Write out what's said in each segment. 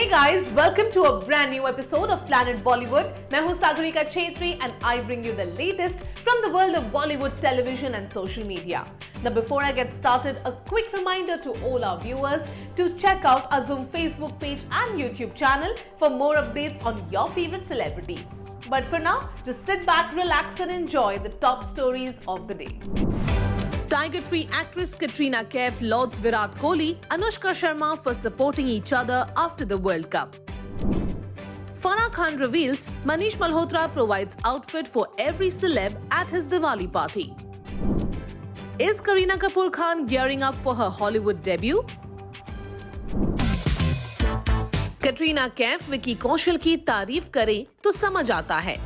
guys, welcome to a brand new episode of Planet Bollywood. मैं हूँ Sagarika Chhetri and I bring you the latest from the world of Bollywood television and social media. Now before I get started, a quick reminder to all our viewers to check out our Zoom Facebook page and YouTube channel for more updates on your favorite celebrities. But for now, just sit back, relax and enjoy the top stories of the day. Tiger 3 actress Katrina Kaif lauds Virat Kohli, Anushka Sharma for supporting each other after the World Cup. Farah Khan reveals Manish Malhotra provides outfit for every celeb at his Diwali party. Is Kareena Kapoor Khan gearing up for her Hollywood debut? Katrina Kaif Vicky Kaushal की तारीफ करे तो समझ आता है,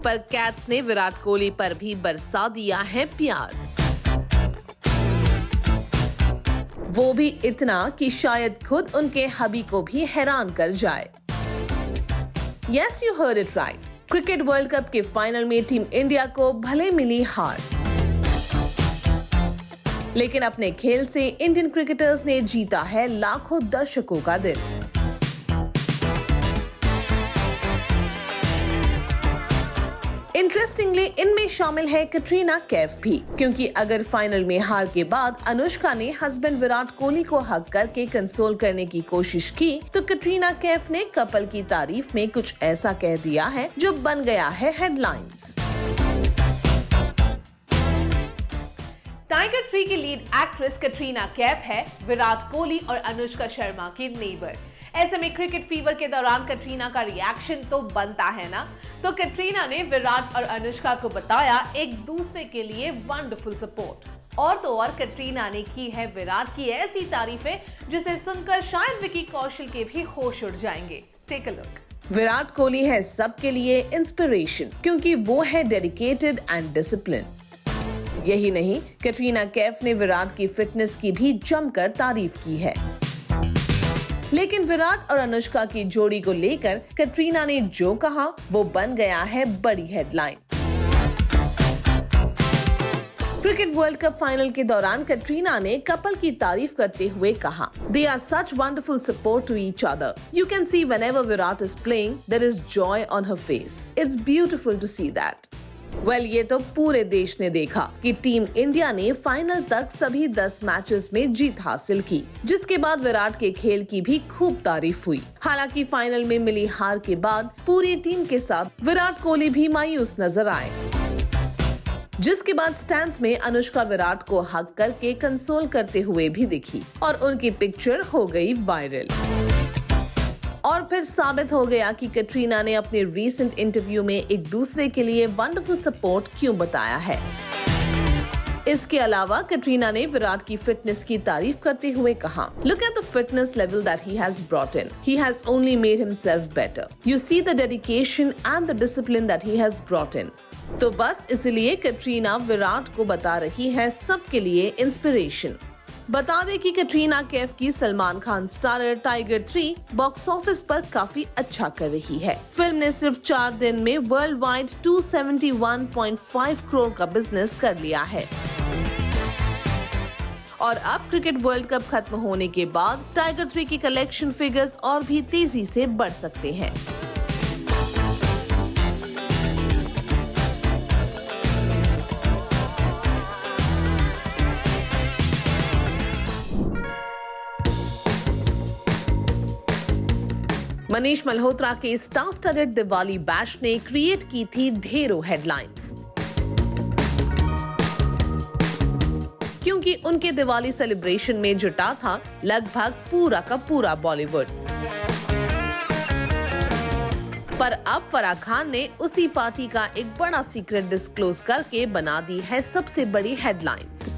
पर cats ने विराट कोहली पर भी बरसा दिया है प्यार। वो भी इतना कि शायद खुद उनके हबी को भी हैरान कर जाए। Yes, you heard it right. Cricket world cup के फाइनल में टीम इंडिया को भले मिली हार, लेकिन अपने खेल से इंडियन क्रिकेटर्स ने जीता है लाखों दर्शकों का दिल। इंटरेस्टिंगली इनमें शामिल है कटरीना कैफ भी, क्योंकि अगर फाइनल में हार के बाद अनुष्का ने हस्बैंड विराट कोहली को हग करके कंसोल करने की कोशिश की, तो कटरीना कैफ ने कपल की तारीफ में कुछ ऐसा कह दिया है जो बन गया है हेडलाइंस। टाइगर 3 की लीड एक्ट्रेस कटरीना कैफ है विराट कोहली और अनुष्का शर्मा की नेबर। ऐसे में क्रिकेट फीवर के दौरान कटरीना का रिएक्शन तो बनता है ना, तो कटरीना ने विराट और अनुष्का को बताया एक दूसरे के लिए वंडरफुल सपोर्ट। और तो और कटरीना ने की है विराट की ऐसी तारीफें जिसे सुनकर शायद विकी कौशल के भी होश उड़ जाएंगे। Take a look. Virat Kohli है सबके लिए इंस्पिरेशन, क्योंकि वो है डेडिकेटेड एंड डिसिप्लिन। यही नहीं, कटरीना कैफ ने विराट की फिटनेस की भी जमकर तारीफ की है। लेकिन विराट और अनुष्का की जोड़ी को लेकर कटरीना ने जो कहा वो बन गया है बड़ी headline. Cricket world cup final के दौरान कटरीना ने कपल की तारीफ करते हुए कहा, They are such wonderful support to each other. You can see whenever Virat is playing, there is joy on her face. It's beautiful to see that. ये तो पूरे देश ने देखा कि टीम इंडिया ने फाइनल तक सभी 10 मैचेस में जीत हासिल की, जिसके बाद विराट के खेल की भी खूब तारीफ हुई। हालांकि फाइनल में मिली हार के बाद पूरी टीम के साथ विराट कोहली भी मायूस नजर आए, जिसके बाद स्टैंड्स में अनुष्का विराट को हग करके कंसोल करते हुए भी दिखी और उनकी पिक्चर हो गई वायरल। और फिर साबित हो गया कि कटरीना ने अपने रीसेंट इंटरव्यू में एक दूसरे के लिए वंडरफुल सपोर्ट क्यों बताया है। इसके अलावा कटरीना ने विराट की फिटनेस की तारीफ करते हुए कहा, Look at the fitness level that he has brought in. He has only made himself better. You see the dedication and the discipline that he has brought in. तो बस इसलिए कटरीना विराट को बता रही है सबके लिए इंस्पिरेशन। बता दें कि कटरीना कैफ की Salman Khan starrer tiger 3 box office पर काफी अच्छा कर रही है। फिल्म ने सिर्फ 4 दिन में वर्ल्ड वाइड 271.5 करोड़ का बिजनेस कर लिया है। और अब क्रिकेट वर्ल्ड कप खत्म होने के बाद टाइगर 3 की कलेक्शन फिगर्स और भी तेजी से बढ़ सकते हैं। मनीष मल्होत्रा के स्टार स्टडेड दिवाली बैश ने क्रिएट की थी ढेरों हेडलाइंस, क्योंकि उनके दिवाली सेलिब्रेशन में जुटा था लगभग पूरा का पूरा बॉलीवुड। पर अब फराह खान ने उसी पार्टी का एक बड़ा सीक्रेट डिस्क्लोज करके बना दी है सबसे बड़ी हेडलाइंस।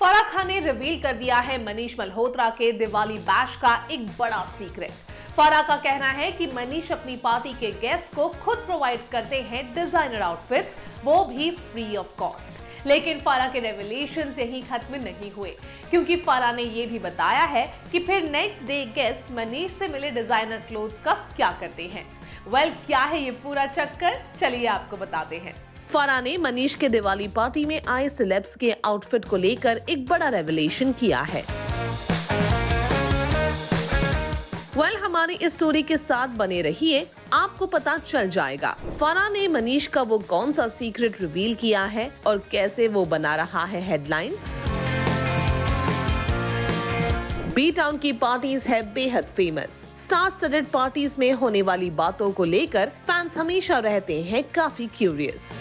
फराह खान ने रिवील कर दिया है मनीष मल्होत्रा के दिवाली बैश का एक बड़ा सीक्रेट। फराह का कहना है कि मनीष अपनी पार्टी के गेस्ट को खुद प्रोवाइड करते हैं डिजाइनर आउटफिट्स, वो भी फ्री ऑफ कॉस्ट। लेकिन फराह के रेवलेशंस यहीं खत्म नहीं हुए, क्योंकि फराह ने ये भी बताया है कि फिर नेक्स्ट डे गेस्ट मनीष से मिले डिजाइनर क्लोथ्स का क्या करते हैं। क्या है ये पूरा चक्कर, चलिए आपको बताते हैं। फराह ने मनीष के दिवाली पार्टी में आए सेलेब्स के आउटफिट को लेकर एक बड़ा रेवलेशन किया है। वेल हमारी इस स्टोरी के साथ बने रहिए, आपको पता चल जाएगा फराह ने मनीष का वो कौन सा सीक्रेट रिवील किया है और कैसे वो बना रहा है हेडलाइंस। बी टाउन की पार्टीज है बेहद फेमस। स्टार स्टडेड पार्टीज में होने वाली बातों को लेकर फैंस हमेशा रहते हैं काफी क्यूरियस।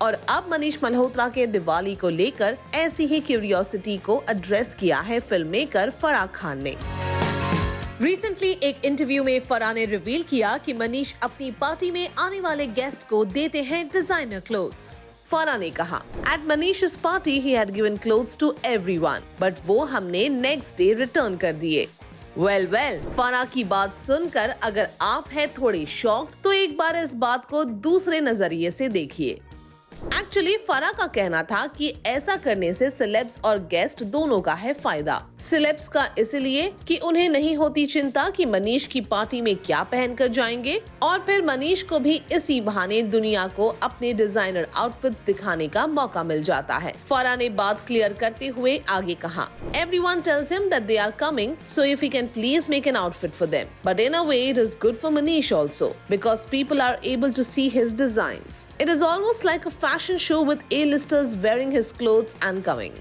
और अब मनीष मल्होत्रा के दिवाली को लेकर ऐसी ही क्यूरियोसिटी को एड्रेस किया है फिल्म मेकर फराह खान ने। रिसेंटली एक इंटरव्यू में फराह ने रिवील किया कि मनीष अपनी पार्टी में आने वाले गेस्ट को देते हैं डिजाइनर क्लोथ्स। फराह ने कहा, "At Manish's party he had given clothes to everyone, but वो हमने नेक्स्ट डे रिटर्न कर दिए।" वेल फराह की बात सुनकर अगर आप हैं थोड़े शॉक्ड तो एक बार इस बात को दूसरे नजरिए से देखिए। एक्चुअली फराह का कहना था कि ऐसा करने से सेलेब्स और गेस्ट दोनों का है फायदा। सेलेब्स का इसलिए कि उन्हें नहीं होती चिंता कि मनीष की पार्टी में क्या पहनकर जाएंगे, और फिर मनीष को भी इसी बहाने दुनिया को अपने डिजाइनर आउटफिट्स दिखाने का मौका मिल जाता है। फराह ने बात क्लियर करते हुए आगे कहा, "Everyone tells him that they are coming, so if he can please make an outfit for them. But in a way it is good for Manish also, because people are able to see his designs. It is almost like a fashion show with A-listers wearing his clothes and coming."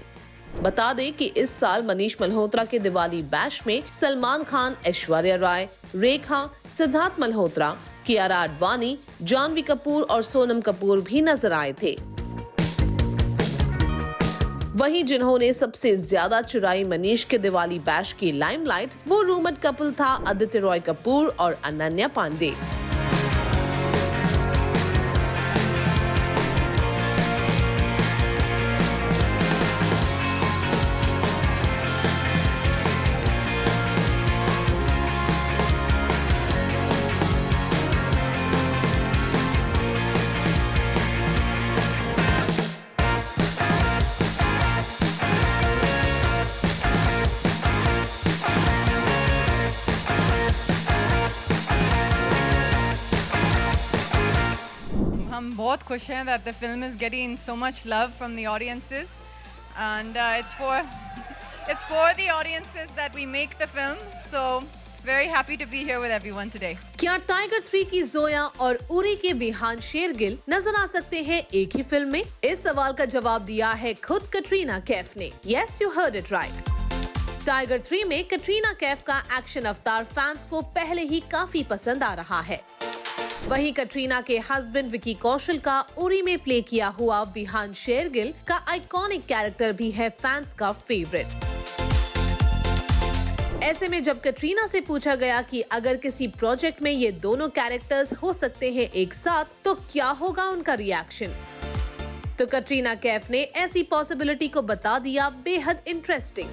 बता दें कि इस साल मनीष मल्होत्रा के Diwali bash में सलमान खान, ऐश्वर्या राय, रेखा, सिद्धार्थ मल्होत्रा, कियारा आडवाणी, जानवी कपूर और सोनम कपूर भी नजर आए थे। वहीं जिन्होंने सबसे ज्यादा चुराई मनीष के दिवाली बैश की लाइमलाइट, वो रूमड कपल था आदित्य रॉय कपूर और अनन्या पांडे। हम बहुत खुश हैं that the film is getting so much love from the audiences, and it's for the audiences that we make the film. So very happy to be here with everyone today. क्या tiger 3 की जोया और उरी के बिहान शेरगिल नजर आ सकते हैं एक ही film में? इस सवाल का जवाब दिया है खुद कटरीना कैफ ने। Yes, you heard it right. Tiger 3 में कटरीना कैफ का एक्शन अवतार फैंस को पहले ही काफी पसंद आ रहा है। वहीं कटरीना के हस्बैंड विकी कौशल का उरी में प्ले किया हुआ बिहान शेरगिल का आइकॉनिक कैरेक्टर भी है फैंस का फेवरेट। ऐसे में जब कटरीना से पूछा गया कि अगर किसी प्रोजेक्ट में ये दोनों कैरेक्टर्स हो सकते हैं एक साथ, तो क्या होगा उनका रिएक्शन, तो कटरीना कैफ ने ऐसी पॉसिबिलिटी को बता दिया बेहद इंटरेस्टिंग।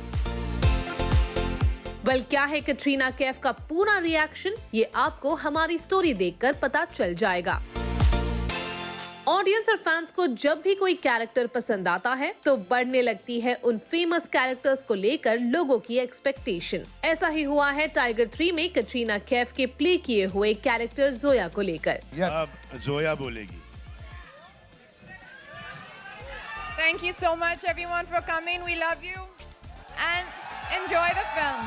वेल क्या है कटरीना कैफ का पूरा रिएक्शन, ये आपको हमारी स्टोरी देखकर पता चल जाएगा। ऑडियंस और फैंस को जब भी कोई कैरेक्टर पसंद आता है तो बढ़ने लगती है उन फेमस कैरेक्टर्स को लेकर लोगों की एक्सपेक्टेशन। ऐसा ही हुआ है टाइगर 3 में कटरीना कैफ के प्ले किए हुए कैरेक्टर जोया को लेकर। अब जोया बोलेगी। Thank you so much everyone for coming. We love you and enjoy the film.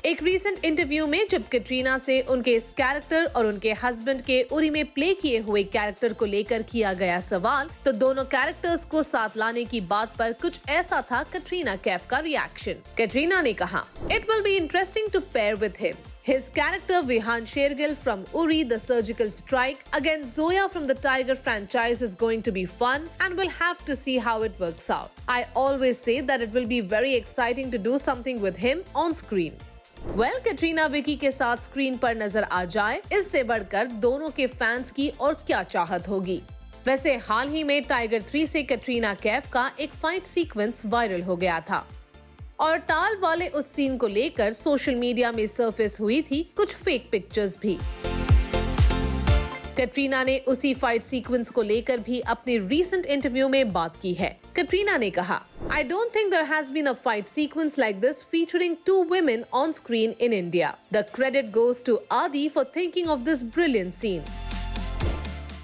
एक रीसेंट इंटरव्यू में जब कटरीना से उनके इस कैरेक्टर और उनके हस्बैंड के उरी में प्ले किए हुए कैरेक्टर को लेकर किया गया सवाल, तो दोनों कैरेक्टर्स को साथ लाने की बात पर कुछ ऐसा था कटरीना कैफ का रिएक्शन। कटरीना ने कहा, "It will be interesting to pair with him. His character Vihan Shergill from Uri the Surgical Strike against Zoya from the Tiger franchise is going to be fun, and we'll have to see how it works out. I always say that it will be very exciting to do something with him on screen." Katrina Vicky के साथ screen पर नजर आ जाए, इससे बढ़कर दोनों के fans की और क्या चाहत होगी। वैसे हाल ही में टाइगर 3 से कटरीना कैफ का एक फाइट सीक्वेंस वायरल हो गया था और टाल वाले उस सीन को लेकर सोशल मीडिया में सरफेस हुई थी कुछ फेक पिक्चर्स भी। कटरीना ने उसी फाइट सीक्वेंस को लेकर भी अपने रीसेंट इंटरव्यू में बात की है। कटरीना ने कहा, "I don't think there has been a fight sequence like this featuring two women on screen in India. The credit goes to Adi for thinking of this brilliant scene."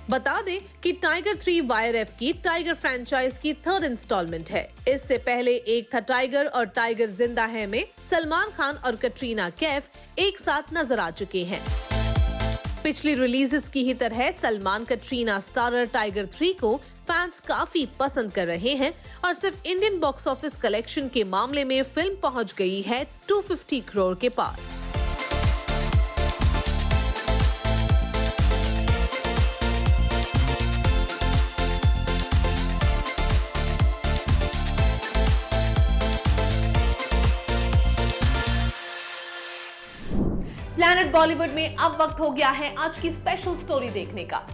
बता दें कि tiger 3 YRF की tiger franchise की third instalment है। इससे पहले एक था टाइगर और टाइगर जिंदा है में सलमान खान और कटरीना कैफ एक साथ नजर आ चुके हैं। पिछली रिलीजेस की ही तरह सलमान कटरीना स्टारर टाइगर 3 को फैंस काफी पसंद कर रहे हैं और सिर्फ इंडियन बॉक्स ऑफिस कलेक्शन के मामले में फिल्म पहुंच गई है 250 करोड़ के पास। प्लैनेट बॉलीवुड में अब वक्त हो गया है आज की स्पेशल स्टोरी देखने का।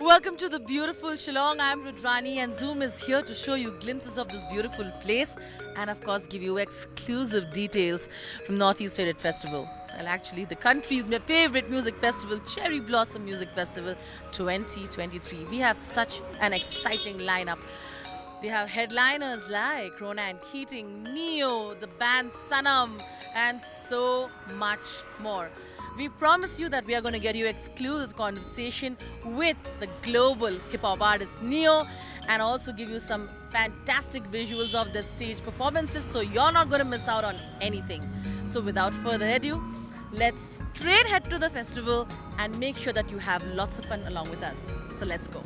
Welcome to the beautiful Shillong. I am Rudrani and Zoom is here to show you glimpses of this beautiful place and of course give you exclusive details from Northeast Favorite Festival. Well, actually the country's favorite music festival, Cherry Blossom Music Festival 2023. We have such an exciting lineup. They have headliners like Ronan Keating, Neo, the band Sanam and so much more. We promise you that we are going to get you exclusive conversation with the global hip-hop artist Neo and also give you some fantastic visuals of their stage performances so you're not going to miss out on anything. So without further ado, let's straight head to the festival and make sure that you have lots of fun along with us. So let's go.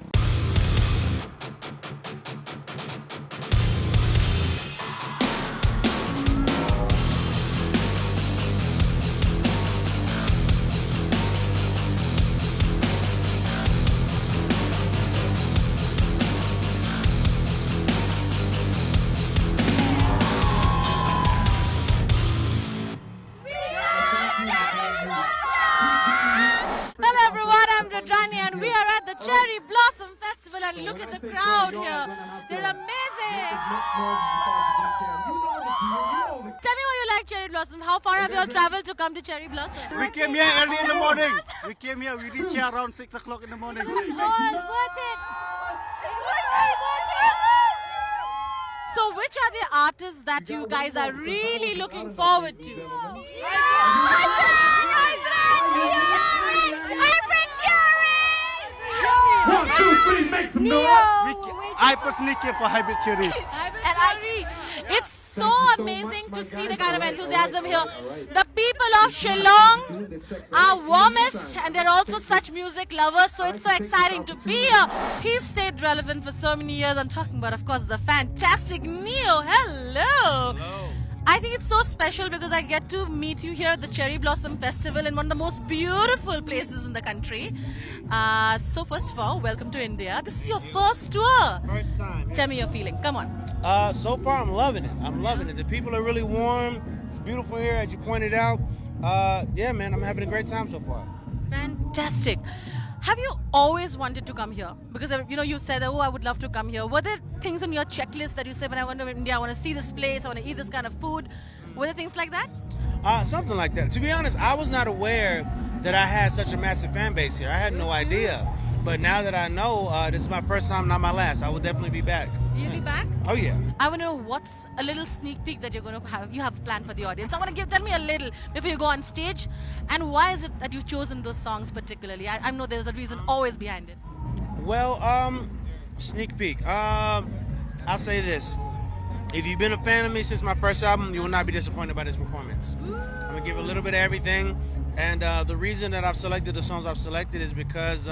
Hello everyone, I'm Radrani and we are at the Cherry Blossom Festival and look at the crowd here. They're amazing. Tell me why you like Cherry Blossom. How far have you all traveled to come to Cherry Blossom? We came here early in the morning. We reached here around 6 o'clock in the morning. All worth it. So which are the artists that you guys are really looking forward to? I personally care for Hybrid Theory. It's so amazing to see the kind of enthusiasm here. The people of Shillong are warmest and they're also such music lovers, so it's so exciting to be here. He's stayed relevant for so many years. I'm talking about, of course, the fantastic Neo. Hello. I think it's so special because I get to meet you here at the Cherry Blossom Festival in one of the most beautiful places in the country. So first of all, welcome to India. This is your first tour. First time. Tell me your feeling. Come on. So far, I'm loving it. I'm loving it. The people are really warm. It's beautiful here, as you pointed out. Yeah, man, I'm having a great time so far. Fantastic. Have you always wanted to come here? Because you said, oh, I would love to come here. Were there things on your checklist that you said, when I go to India, I want to see this place, I want to eat this kind of food? Were there things like that? Something like that. To be honest, I was not aware that I had such a massive fan base here. I had no idea. But now that I know, this is my first time, not my last. I will definitely be back. You'll be back? Oh, yeah. I want to know what's a little sneak peek that you have planned for the audience. I want to tell me a little before you go on stage. And why is it that you've chosen those songs particularly? I know there's a reason always behind it. Well, sneak peek. I'll say this. If you've been a fan of me since my first album, you will not be disappointed by this performance. I'm going to give a little bit of everything. And the reason that I've selected the songs I've selected is because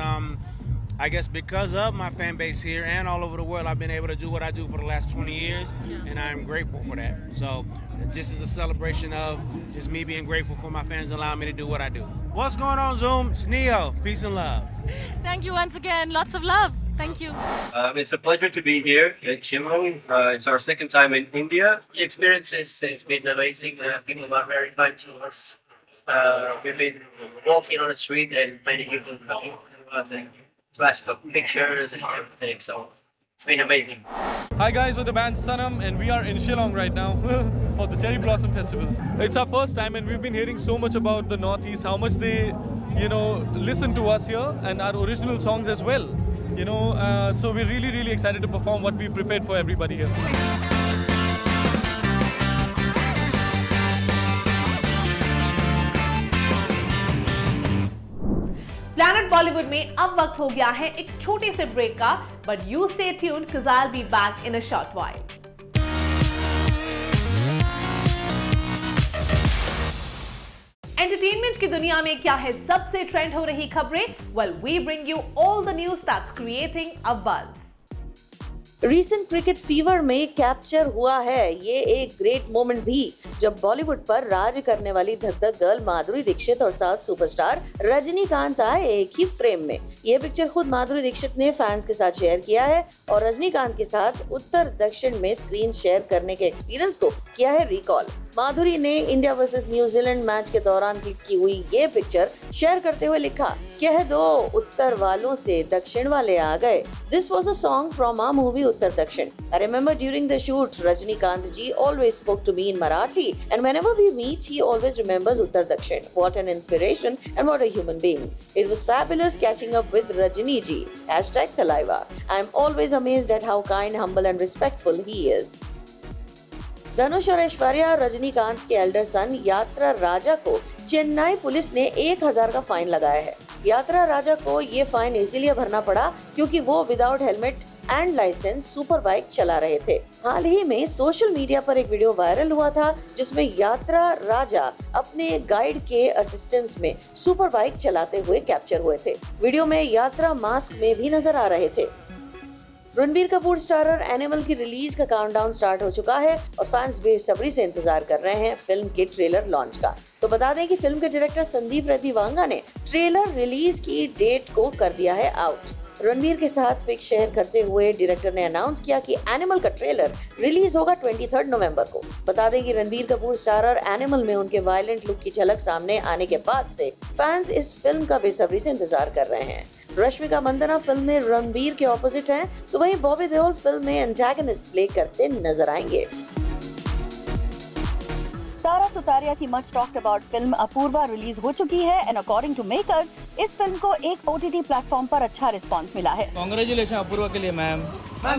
I guess because of my fan base here and all over the world, I've been able to do what I do for the last 20 years, and I'm grateful for that. So this is a celebration of just me being grateful for my fans allowing me to do what I do. What's going on, Zoom? It's Neo. Peace and love. Thank you once again. Lots of love. Thank you. It's a pleasure to be here in Shillong. It's our second time in India. The experience it's been amazing. People are very kind to us. We've been walking on the street and many people come to us and to ask for pictures and everything. So It's been amazing. Hi guys, we're the band Sanam and we are in Shillong right now for the Cherry Blossom Festival. It's our first time and we've been hearing so much about the Northeast, how much they, listen to us here and our original songs as well. So we're really excited to perform what we've prepared for everybody here. Planet Bollywood में अब वक्त हो गया है एक छोटे से break का, but you stay tuned because I will be back in a short while. Entertainment की दुनिया में क्या है सबसे ट्रेंड हो रही खबरें? Well, we bring you all the news that's creating a buzz. Recent cricket fever में कैप्चर हुआ है ये एक ग्रेट मोमेंट भी, जब बॉलीवुड पर राज करने वाली धक धक गर्ल माधुरी दीक्षित और साउथ सुपरस्टार रजनीकांत आए एक ही फ्रेम में। ये पिक्चर खुद माधुरी दीक्षित ने फैंस के साथ शेयर किया है और रजनीकांत के साथ उत्तर दक्षिण में स्क्रीन शेयर करने के एक्सपीरियंस को किया है रिकॉल। माधुरी ने इंडिया वर्सेस न्यूजीलैंड मैच के दौरान क्लिक की हुई ये पिक्चर शेयर करते हुए लिखा, कह दो उत्तर वालों से दक्षिण वाले आ गए। This was a song from our movie Uttar Dakshin. I remember during the shoot, Rajnikant ji always spoke to me in Marathi, and whenever we meet, he always remembers Uttar Dakshin. What an inspiration and what a human being. It was fabulous catching up with Rajni ji. #Thalaiva. I am always amazed at how kind, humble and respectful he is. धनुष और ऐश्वर्या रजनीकांत के elder son यात्रा राजा को Chennai police ने 1000 का fine लगाया है। यात्रा राजा को ये फाइन इसीलिए भरना पड़ा क्योंकि वो without helmet and licence super bike चला रहे थे। हाल ही में सोशल मीडिया पर एक वीडियो वायरल हुआ था जिसमें यात्रा राजा अपने गाइड के असिस्टेंस में सुपर बाइक चलाते हुए कैप्चर हुए थे। वीडियो में यात्रा मास्क में भी नजर आ रहे थे। रणबीर कपूर स्टारर एनिमल की रिलीज का काउंटडाउन स्टार्ट हो चुका है और फैंस बेसब्री से इंतजार कर रहे हैं फिल्म के ट्रेलर लॉन्च का। तो बता दें कि फिल्म के डायरेक्टर संदीप रेड्डी वांगा ने ट्रेलर रिलीज की डेट को कर दिया है आउट। रणबीर के साथ पिक शेयर करते हुए डायरेक्टर ने अनाउंस किया कि एनिमल का ट्रेलर रिलीज होगा 23 नवंबर को। बता दें कि रणबीर कपूर स्टारर एनिमल में उनके वायलेंट लुक की झलक सामने आने के बाद से फैंस इस फिल्म का बेसब्री से इंतजार कर रहे हैं। रश्मिका मंदाना फिल्म में रणबीर के ऑपोजिट हैं, तो वहीं बॉबी देओल फिल्म में एंटागनिस्ट प्ले करते नजर आएंगे। तारा सुतारिया की much talked about film Apurva release हो चुकी है एंड अकॉर्डिंग टू मेकर्स इस फिल्म को एक OTT प्लेटफॉर्म पर अच्छा रिस्पांस मिला है। कांग्रेचुलेशन अपूर्वा के लिए मैम।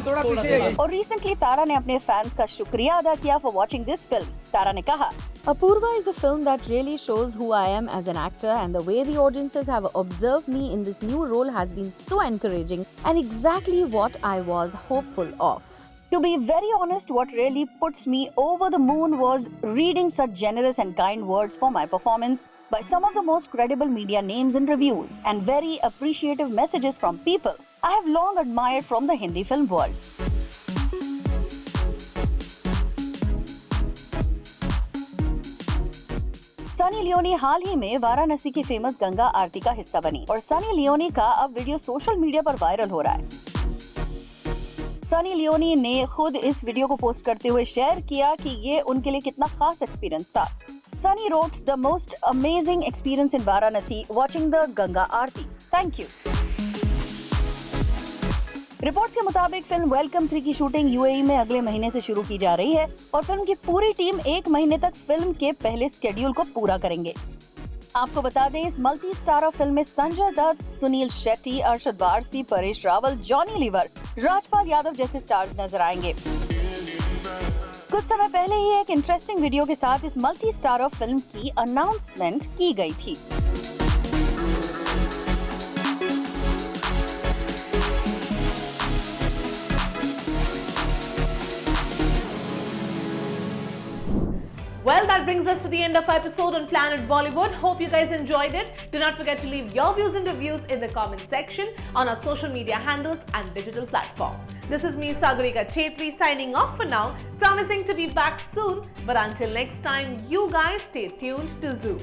थोड़ा पीछे। और रिसेंटली तारा ने अपने फैंस का शुक्रिया अदा किया फॉर वॉचिंग दिस फिल्म। तारा ने कहा, Apurva is a film that really shows who I am as an actor, and the way the audiences have observed me in this new role has been so encouraging and exactly what I was hopeful of. To be very honest, what really puts me over the moon was reading such generous and kind words for my performance by some of the most credible media names and reviews, and very appreciative messages from people I have long admired from the Hindi film world. Sunny Leone हाल ही में वाराणसी की famous Ganga आरती का हिस्सा बनी और Sunny Leone का अब वीडियो सोशल मीडिया पर वायरल हो रहा है। सनी लियोनी ने खुद इस वीडियो को पोस्ट करते हुए शेयर किया कि ये उनके लिए कितना खास एक्सपीरियंस था। Sunny wrote the most amazing experience in Varanasi watching the Ganga Aarti. Thank you. Reports के मुताबिक फिल्म वेलकम 3 की शूटिंग UAE में अगले महीने से शुरू की जा रही है और फिल्म की पूरी टीम 1 महीने तक फिल्म के पहले स्केड्यूल को पूरा करेंगे। आपको बता दें, इस मल्टी स्टारर फिल्म में संजय दत्त, सुनील शेट्टी, अरशद वारसी, परेश रावल, जॉनी लीवर, राजपाल यादव जैसे स्टार्स नजर आएंगे। कुछ समय पहले ही एक इंटरेस्टिंग वीडियो के साथ इस मल्टी स्टारर फिल्म की अनाउंसमेंट की गई थी। Well, that brings us to the end of our episode on Planet Bollywood. Hope you guys enjoyed it. Do not forget to leave your views and reviews in the comment section on our social media handles and digital platform. This is me, Sagarika Chetri, signing off for now, promising to be back soon. But until next time, you guys stay tuned to Zoo.